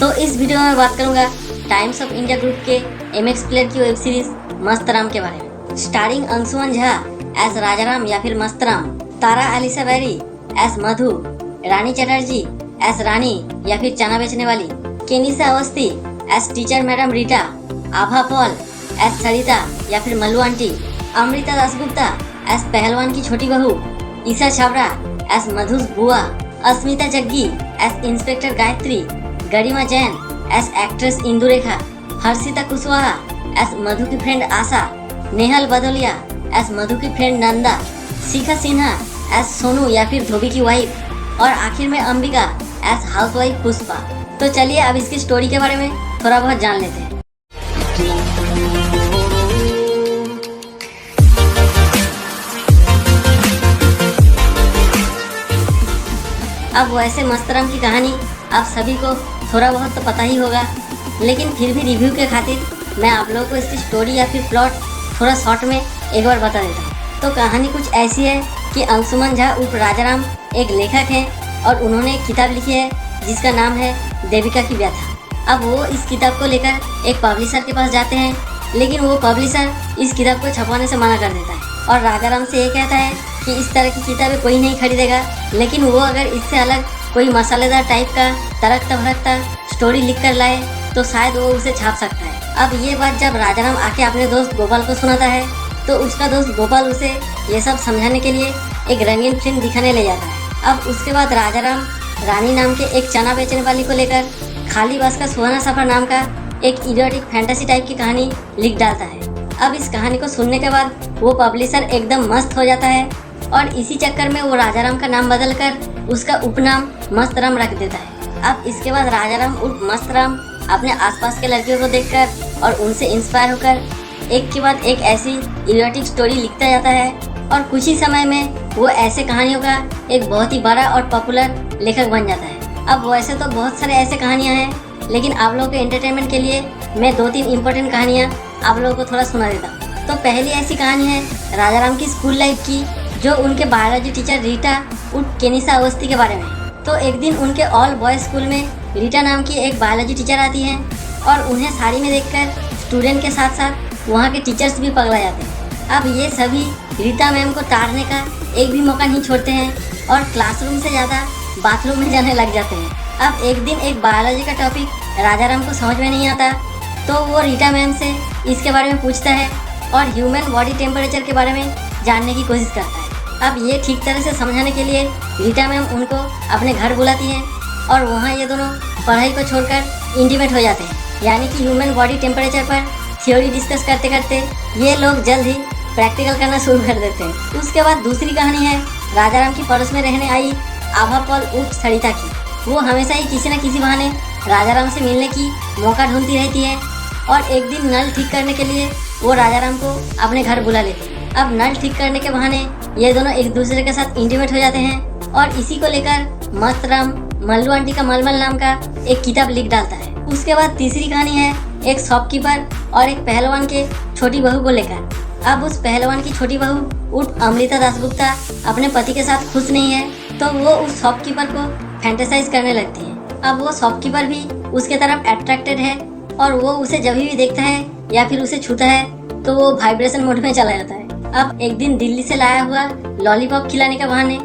तो इस वीडियो में मैं बात करूंगा टाइम्स ऑफ इंडिया ग्रुप के एमएक्स प्लेयर की वेब सीरीज मस्तराम के बारे में। स्टारिंग अंशुमन झा एस राजाराम या फिर मस्तराम, तारा अलीसा बैरी एस मधु, रानी चटर्जी एस रानी या फिर चना बेचने वाली, Kenisha Awasthi as teacher madam Rita, Aabha Paul as Sarita या फिर मल्लू आंटी, अमृता दासगुप्ता एस पहलवान की छोटी बहू, ईशा छाबड़ा एस मधुस बुआ, Asmita Jaggi as inspector Gayatri, Garima Jain as actress Indurekha, Harshita Kushwaha as Madhu की फ्रेंड आशा, नेहल बदौलिया एस मधु की फ्रेंड नंदा, शिखा सिन्हा एस सोनू या फिर धोबी की वाइफ और आखिर में अंबिका एस हाउसवाइफ पुष्पा। तो चलिए अब इसकी स्टोरी के बारे में थोड़ा बहुत जान लेते हैं। अब वैसे मस्तराम की कहानी आप सभी को थोड़ा बहुत तो पता ही होगा, लेकिन फिर भी रिव्यू के खातिर मैं आप लोगों को इसकी स्टोरी या फिर प्लॉट थोड़ा शॉर्ट में एक बार बता देता हूँ। तो कहानी कुछ ऐसी है कि अंशुमन झा उर्फ राजाराम एक लेखक हैं और उन्होंने एक किताब लिखी है जिसका नाम है देविका की व्यथा। अब वो इस किताब को लेकर एक पब्लिशर के पास जाते हैं, लेकिन वो पब्लिशर इस किताब को छपवाने से मना कर देता है और राजाराम से ये कहता है कि इस तरह की किताबें कोई नहीं खरीदेगा, लेकिन वो अगर इससे अलग कोई मसालेदार टाइप का तड़कता भड़कता स्टोरी लिख कर लाए तो शायद वो उसे छाप सकता है। अब ये बात जब राजाराम आके अपने दोस्त गोपाल को सुनाता है तो उसका दोस्त गोपाल उसे ये सब समझाने के लिए एक रंगीन फिल्म दिखाने ले जाता है। अब उसके बाद राजाराम रानी नाम के एक चना बेचने वाली को लेकर खाली बस का सुहाना सफर नाम का एक इडियोटिक फैंटेसी टाइप की कहानी लिख डालता है। अब इस कहानी को सुनने के बाद वो पब्लिशर एकदम मस्त हो जाता है और इसी चक्कर में वो राजाराम का नाम बदलकर उसका उपनाम मस्तराम रख देता है। अब इसके बाद राजाराम उर्फ मस्तराम अपने आसपास के लड़कियों को देखकर और उनसे इंस्पायर होकर एक के बाद एक ऐसी इरोटिक स्टोरी लिखता जाता है और कुछ ही समय में वो ऐसे कहानियों का एक बहुत ही बड़ा और पॉपुलर लेखक बन जाता है। अब वैसे तो बहुत सारे ऐसे कहानियाँ हैं, लेकिन आप लोगों के एंटरटेनमेंट के लिए मैं 2-3 इम्पोर्टेंट कहानियाँ आप लोगों को थोड़ा सुना देता हूँ। तो पहली ऐसी कहानी है राजाराम की स्कूल लाइफ की, जो उनके बायोलॉजी टीचर रीटा उर्फ केनिसा अवस्थी के बारे में। तो एक दिन उनके ऑल बॉयज स्कूल में रीटा नाम की एक बायोलॉजी टीचर आती हैं और उन्हें साड़ी में देखकर स्टूडेंट के साथ साथ वहाँ के टीचर्स भी पगला जाते हैं। अब ये सभी रीटा मैम को ताड़ने का एक भी मौका नहीं छोड़ते हैं और क्लासरूम से ज़्यादा बाथरूम में जाने लग जाते हैं। अब एक दिन एक बायोलॉजी का टॉपिक राजाराम को समझ में नहीं आता तो वो रीटा मैम से इसके बारे में पूछता है और ह्यूमन बॉडी टेम्परेचर के बारे में जानने की कोशिश करता है। अब ये ठीक तरह से समझाने के लिए रीटा मैम उनको अपने घर बुलाती हैं और वहाँ ये दोनों पढ़ाई को छोड़कर इंटीमेट हो जाते हैं, यानी कि ह्यूमन बॉडी टेम्परेचर पर थ्योरी डिस्कस करते करते ये लोग जल्द ही प्रैक्टिकल करना शुरू कर देते हैं। उसके बाद दूसरी कहानी है राजाराम की पड़ोस में रहने आई आभा पॉल उर्फ सरिता की। वो हमेशा ही किसी न किसी बहाने राजाराम से मिलने की मौका ढूंढती रहती है और एक दिन नल ठीक करने के लिए वो राजाराम को अपने घर बुला लेती है। अब नल ठीक करने के बहाने ये दोनों एक दूसरे के साथ इंटीमेट हो जाते हैं और इसी को लेकर मस्तराम मल्लू आंटी का मलमल नाम का एक किताब लिख डालता है। उसके बाद तीसरी कहानी है एक शॉपकीपर और एक पहलवान के छोटी बहू को लेकर। अब उस पहलवान की छोटी बहू उर्फ अमृता दासगुप्ता अपने पति के साथ खुश नहीं है तो वो उस शॉपकीपर को फैंटेसाइज करने लगती है। अब वो शॉपकीपर भी उसके तरफ अट्रैक्टेड है और वो उसे जब भी देखता है या फिर उसे छूता है तो वो वाइब्रेशन मोड में चला जाता है। अब एक दिन दिल्ली से लाया हुआ लॉलीपॉप खिलाने के बहाने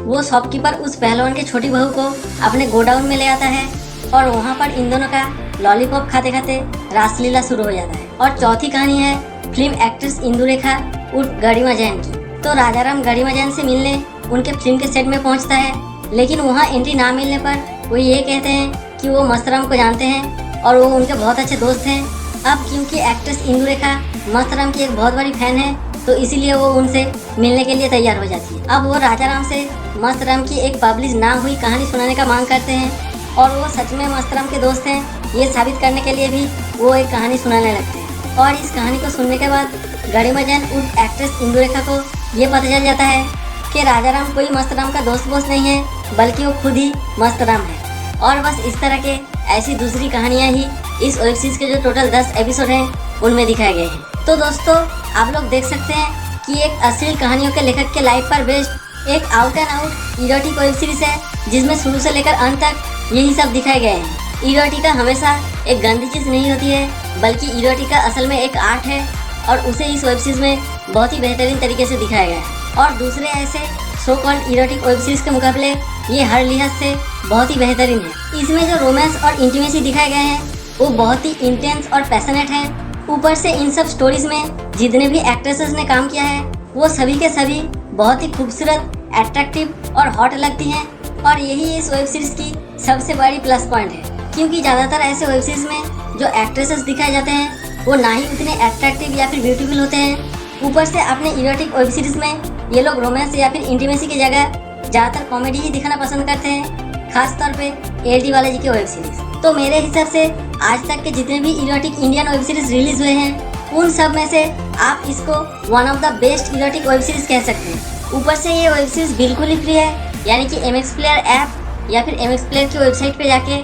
वो शॉपकीपर उस पहलवान की छोटी बहू को अपने गोडाउन में ले आता है और वहाँ पर इन दोनों का लॉलीपॉप खाते खाते रासलीला शुरू हो जाता है। और चौथी कहानी है फिल्म एक्ट्रेस इंदुरेखा उर्फ गरिमा जैन की। तो राजाराम गरिमा जैन से मिलने उनके फिल्म के सेट में पहुँचता है, लेकिन वहाँ एंट्री ना मिलने पर वो ये कहते हैं कि वो मस्तराम को जानते हैं और वो उनके बहुत अच्छे दोस्त हैं। अब क्योंकि एक्ट्रेस इंदुरेखा मस्तराम की एक बहुत बड़ी फैन है तो इसीलिए वो उनसे मिलने के लिए तैयार हो जाती है। अब वो राजाराम से मस्तराम की एक पब्लिश ना हुई कहानी सुनाने का मांग करते हैं और वो सच में मस्तराम के दोस्त हैं ये साबित करने के लिए भी वो एक कहानी सुनाने लगते हैं। और इस कहानी को सुनने के बाद गरिमा जैन उर्फ एक्ट्रेस इंदुरेखा को ये पता चल जाता है कि राजाराम कोई मस्तराम का दोस्त वोस्त नहीं है, बल्कि वो खुद ही मस्तराम है। और बस इस तरह के ऐसी दूसरी कहानियाँ ही इस वेब सीरीज के जो टोटल 10 एपिसोड हैं उनमें दिखाए गए हैं। तो दोस्तों आप लोग देख सकते हैं कि एक अश्लील कहानियों के लेखक के लाइफ पर बेस्ड एक out and out erotic web series है जिसमें शुरू से लेकर अंत तक यही सब दिखाए गए हैं। इरोटिका हमेशा एक गंदी चीज़ नहीं होती है, बल्कि इरोटिका असल में एक आर्ट है और उसे इस वेब सीरीज में बहुत ही बेहतरीन तरीके से दिखाया गया है। और दूसरे ऐसे so called erotic web series के मुकाबले ये हर लिहाज से बहुत ही बेहतरीन है। इसमें जो रोमांस और इंटीमेसी दिखाए गए हैं वो बहुत ही इंटेंस और पैशनेट हैं। ऊपर से इन सब स्टोरीज में जितने भी एक्ट्रेसेस ने काम किया है वो सभी के सभी बहुत ही खूबसूरत, अट्रैक्टिव और हॉट लगती हैं। और यही इस वेब सीरीज की सबसे बड़ी प्लस पॉइंट है, क्योंकि ज़्यादातर ऐसे वेब सीरीज में जो एक्ट्रेसेस दिखाए जाते हैं वो ना ही उतने अट्रैक्टिव या फिर ब्यूटीफुल होते हैं। ऊपर से अपने इरोटिक वेब सीरीज में ये लोग रोमांस या फिर इंटीमेसी की जगह ज़्यादातर कॉमेडी ही दिखाना पसंद करते हैं, खासतौर पे एलडी बालाजी की वेब सीरीज। तो मेरे हिसाब से आज तक के जितने भी erotic Indian web series release हुए हैं उन सब में से आप इसको one of the best erotic web series कह सकते हैं। ऊपर से ये वेब सीरीज बिल्कुल ही फ्री है, यानी कि MX प्लेयर ऐप या फिर MX प्लेयर की वेबसाइट पे जाके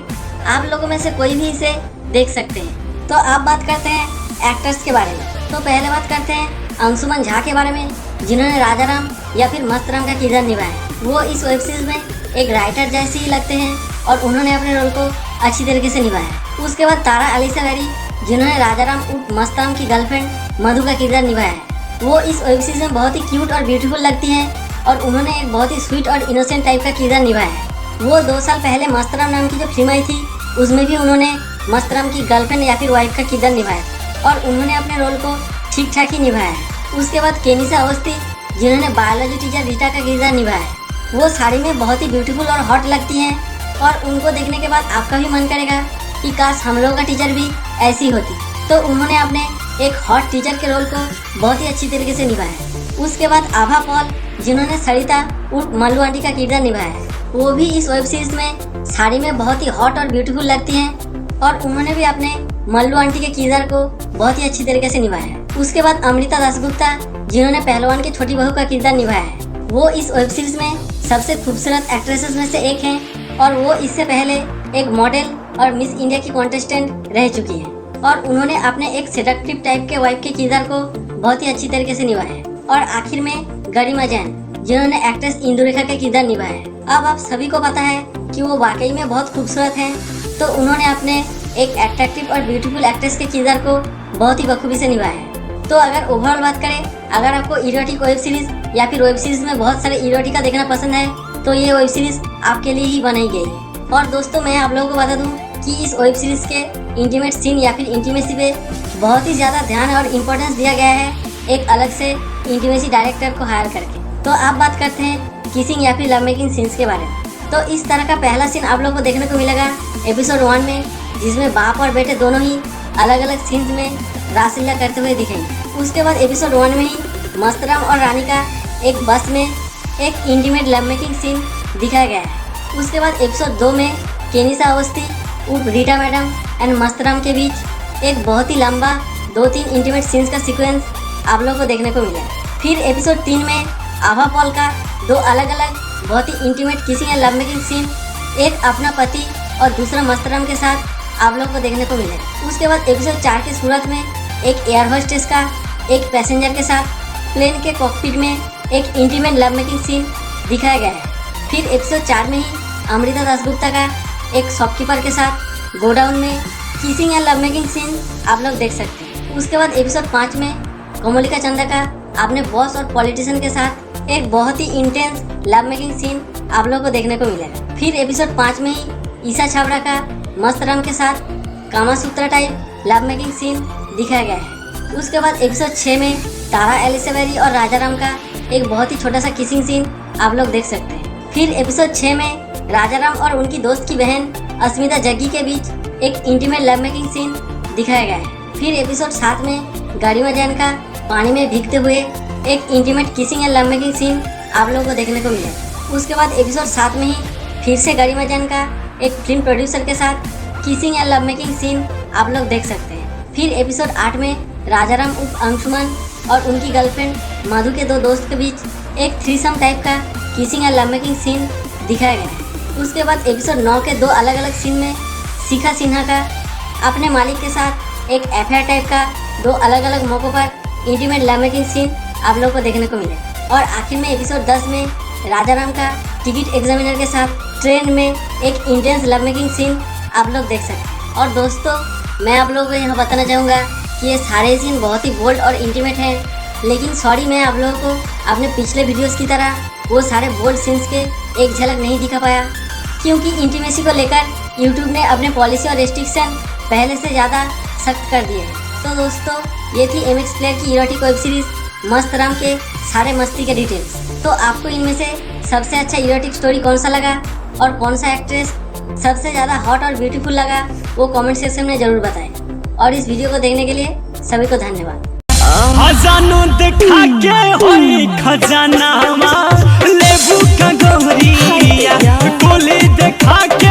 आप लोगों में से कोई भी इसे देख सकते हैं। तो आप बात करते हैं एक्टर्स के बारे में। तो पहले बात करते हैं अंशुमन झा के बारे में, जिन्होंने राजा राम या फिर मस्त राम का किरदार निभाया। वो इस वेब सीरीज में एक राइटर जैसे ही लगते हैं और उन्होंने अपने रोल को अच्छी तरीके से निभाया। उसके बाद तारा अलीसा वेरी, जिन्होंने राजा राम उर्फ मस्त राम की गर्लफ्रेंड मधु का किरदार निभाया है। वो इस वेब सीरीज में बहुत ही क्यूट और ब्यूटीफुल लगती हैं और उन्होंने एक बहुत ही स्वीट और इनोसेंट टाइप का किरदार निभाया है। वो 2 साल पहले मस्त राम नाम की जो फिल्म आई थी उसमें भी उन्होंने मस्त राम की गर्लफ्रेंड या फिर वाइफ का किरदार निभाया और उन्होंने अपने रोल को ठीक ठाक ही निभाया है। उसके बाद केनिसा अवस्थी, जिन्होंने बायोलॉजी टीचर रीटा का किरदार निभाया है। वो साड़ी में बहुत ही ब्यूटीफुल और हॉट लगती हैं और उनको देखने के बाद आपका भी मन करेगा कि काश हम लोगों का टीचर भी ऐसी होती। तो उन्होंने अपने एक हॉट टीचर के रोल को बहुत ही अच्छी तरीके से निभाया। उसके बाद आभा पॉल, जिन्होंने सरिता उर्फ मल्लू आंटी का किरदार निभाया है। वो भी इस वेब सीरीज में साड़ी में बहुत ही हॉट और ब्यूटीफुल लगती हैं और उन्होंने भी अपने मल्लू आंटी के किरदार को बहुत ही अच्छी तरीके से निभाया है। उसके बाद अमृता दासगुप्ता, जिन्होंने पहलवान की छोटी बहू का किरदार निभाया है। वो इस वेब सीरीज में सबसे खूबसूरत एक्ट्रेसेस में से एक हैं और वो इससे पहले एक मॉडल और मिस इंडिया की कॉन्टेस्टेंट रह चुकी हैं और उन्होंने अपने एक सेडक्टिव टाइप के वाइफ के किरदार को बहुत ही अच्छी तरीके से निभाया है। और आखिर में गरिमा जैन, जिन्होंने एक्ट्रेस इंदुरेखा का किरदार निभाया है। अब आप सभी को पता है कि वो वाकई में बहुत खूबसूरत हैं, तो उन्होंने अपने एक अट्रैक्टिव और ब्यूटीफुल एक्ट्रेस के किरदार को बहुत ही बखूबी से निभाया है। तो अगर ओवरऑल बात करें, अगर आपको इरोटिक वेब सीरीज या फिर वेब सीरीज में बहुत सारे इरोटिका देखना पसंद है तो ये वेब सीरीज आपके लिए ही बनाई गई है। और दोस्तों, मैं आप लोगों को बता दूं कि इस वेब सीरीज के इंटीमेट सीन या फिर इंटीमेसी पे बहुत ही ज़्यादा ध्यान और इम्पोर्टेंस दिया गया है, एक अलग से इंटीमेसी डायरेक्टर को हायर करके। तो आप बात करते हैं किसिंग या फिर लव मेकिंग सीन्स के बारे में। तो इस तरह का पहला सीन आप लोगों को देखने को मिलेगा एपिसोड 1 में, जिसमें बाप और बेटे दोनों ही अलग अलग सीन्स में रासलीला करते हुए दिखेंगे। उसके बाद एपिसोड 1 में ही मस्तराम और रानी का एक बस में एक इंटीमेट लव मेकिंग सीन दिखाया गया है। उसके बाद एपिसोड 2 में केनिसा अवस्थी उर्फ रीटा मैडम एंड मस्तराम के बीच एक बहुत ही लंबा 2-3 इंटीमेट सीन्स का सीक्वेंस आप लोगों को देखने को मिला। फिर एपिसोड 3 में आभा पॉल का 2 अलग अलग बहुत ही intimate kissing and love making scene, एक अपना पति और दूसरा मस्तराम के साथ आप लोगों को देखने को मिला। उसके बाद एपिसोड 4 की सूरत में एक एयर होस्टेस का एक पैसेंजर के साथ प्लेन के कॉकपिट में एक इंटीमेट लव मेकिंग सीन दिखाया गया है। फिर एपिसोड 4 में ही अमृता दासगुप्ता का एक शॉपकीपर के साथ गोडाउन में kissing and love making scene आप लोग देख सकते हैं। उसके बाद एपिसोड 5 में कोमलिका चंदा का अपने बॉस और पॉलिटिशियन के साथ एक बहुत ही इंटेंस लव मेकिंग सीन आप लोगों को देखने को मिलेगा। फिर एपिसोड 5 में ही ईशा छाबड़ा का मस्तराम के साथ Kamasutra type love making scene दिखाया गया है। उसके बाद एपिसोड 6 में तारा अलीसा वेरी और राजा राम का एक बहुत ही छोटा सा किसिंग सीन आप लोग देख सकते हैं। फिर एपिसोड 6 में राजा राम और उनकी दोस्त की बहन अस्मिता जग्गी के बीच एक इंटीमेट लव मेकिंग सीन दिखाया गया है। फिर एपिसोड 7 में गरिमा जैन का पानी में भीगते हुए एक intimate kissing and love making scene आप लोगों को देखने को मिला। उसके बाद एपिसोड 7 में ही फिर से गरिमा जैन का एक फिल्म प्रोड्यूसर के साथ kissing and love making scene आप लोग देख सकते हैं। फिर एपिसोड 8 में राजाराम उर्फ अंशुमन और उनकी गर्लफ्रेंड मधु के 2 दोस्त के बीच एक थ्रीसम टाइप का kissing and love making scene दिखाया गया है। उसके बाद एपिसोड 9 के 2 अलग अलग सीन में शिखा सिन्हा का अपने मालिक के साथ एक अफेयर टाइप का 2 अलग अलग मौक़ों पर इंटीमेट लव मेकिंग सीन आप लोगों को देखने को मिले। और आखिर में एपिसोड 10 में राजाराम का टिकट एग्जामिनर के साथ ट्रेन में एक इंटेंस लव मेकिंग सीन आप लोग देख सकें। और दोस्तों, मैं आप लोगों को यहाँ बताना चाहूँगा कि ये सारे सीन बहुत ही बोल्ड और इंटीमेट हैं, लेकिन सॉरी, मैं आप लोगों को अपने पिछले वीडियोस की तरह वो सारे बोल्ड सीन्स के एक झलक नहीं दिखा पाया, क्योंकि इंटीमेसी को लेकर यूट्यूब ने अपने पॉलिसी और रेस्ट्रिक्शन पहले से ज़्यादा सख्त कर दिए हैं। तो दोस्तों, ये थी MX प्लेयर की इरोटिक वेब सीरीज मस्त राम के सारे मस्ती के डिटेल्स। तो आपको इनमें से सबसे अच्छा इरोटिक स्टोरी कौन सा लगा और कौन सा एक्ट्रेस सबसे ज़्यादा हॉट और ब्यूटीफुल लगा, वो कमेंट सेक्शन में ज़रूर बताएं। और इस वीडियो को देखने के लिए सभी को धन्यवाद। खजानो देखा के होई खजाना लेबू का गोरिया, गोली देखा के